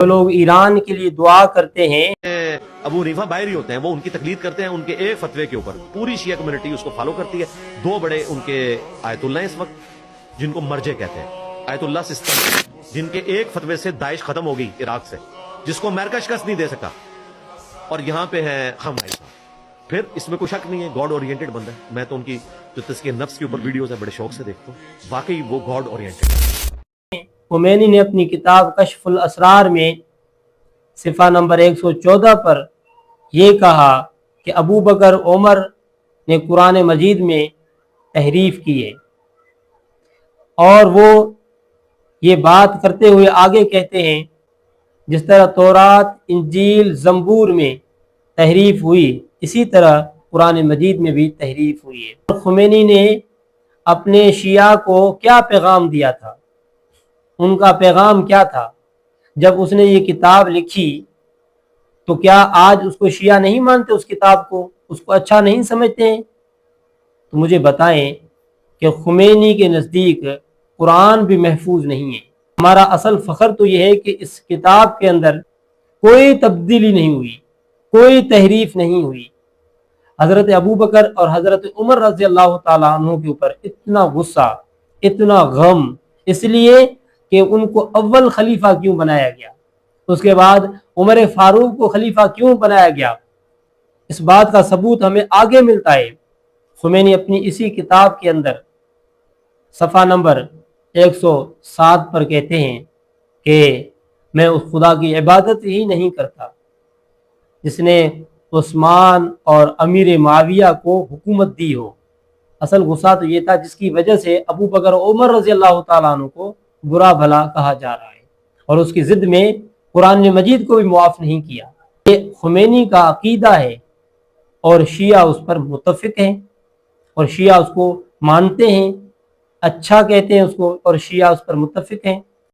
جو لوگ ایران کے لیے دعا کرتے ہیں ابو حنیفہ باہری ہوتے ہیں، وہ ان کی تقلید کرتے ہیں، ان کے ایک فتوے کے اوپر پوری شیعہ کمیونٹی اس کو فالو کرتی ہے۔ دو بڑے ان کے آیت اللہ اس وقت جن کو مرجع کہتے ہیں، آیت اللہ سسٹم، جن کے ایک فتوے سے داعش ختم ہو گئی عراق سے، جس کو امریکہ شکست نہیں دے سکا، اور یہاں پہ ہے خامنائی صاحب۔ پھر اس میں کوئی شک نہیں ہے، گاڈ اورینٹڈ بندہ ہے۔ میں تو ان کی جو تزکیہ نفس کے اوپر ویڈیوز ہیں بڑے شوق سے دیکھتا ہوں، واقعی وہ گاڈ اورینٹڈ ہے۔ خمینی نے اپنی کتاب کشف الاسرار میں صفحہ نمبر 114 پر یہ کہا کہ ابو بکر عمر نے قرآن مجید میں تحریف کی ہے، اور وہ یہ بات کرتے ہوئے آگے کہتے ہیں جس طرح تورات، انجیل، زبور میں تحریف ہوئی، اسی طرح قرآن مجید میں بھی تحریف ہوئی ہے۔ اور خمینی نے اپنے شیعہ کو کیا پیغام دیا تھا؟ ان کا پیغام کیا تھا؟ جب اس نے یہ کتاب لکھی تو کیا آج اس کو شیعہ نہیں مانتے؟ اس کتاب کو، اس کو اچھا نہیں سمجھتے ہیں؟ تو مجھے بتائیں کہ خمینی کے نزدیک قرآن بھی محفوظ نہیں ہے۔ ہمارا اصل فخر تو یہ ہے کہ اس کتاب کے اندر کوئی تبدیلی نہیں ہوئی، کوئی تحریف نہیں ہوئی۔ حضرت ابو بکر اور حضرت عمر رضی اللہ تعالیٰ عنہ کے اوپر اتنا غصہ، اتنا غم، اس لیے کہ ان کو اول خلیفہ کیوں بنایا گیا، اس کے بعد عمر فاروق کو خلیفہ کیوں بنایا گیا، اس بات کا ثبوت ہمیں آگے ملتا ہے۔ خمینی اپنی اسی کتاب کے اندر صفحہ نمبر 107 پر کہتے ہیں کہ میں اس خدا کی عبادت ہی نہیں کرتا جس نے عثمان اور امیر معاویہ کو حکومت دی ہو۔ اصل غصہ تو یہ تھا جس کی وجہ سے ابو بکر عمر رضی اللہ تعالیٰ عنہ کو برا بھلا کہا جا رہا ہے، اور اس کی ضد میں قرآن مجید کو بھی معاف نہیں کیا۔ یہ خمینی کا عقیدہ ہے، اور شیعہ اس پر متفق ہیں، اور شیعہ اس کو مانتے ہیں، اچھا کہتے ہیں اس کو، اور شیعہ اس پر متفق ہیں۔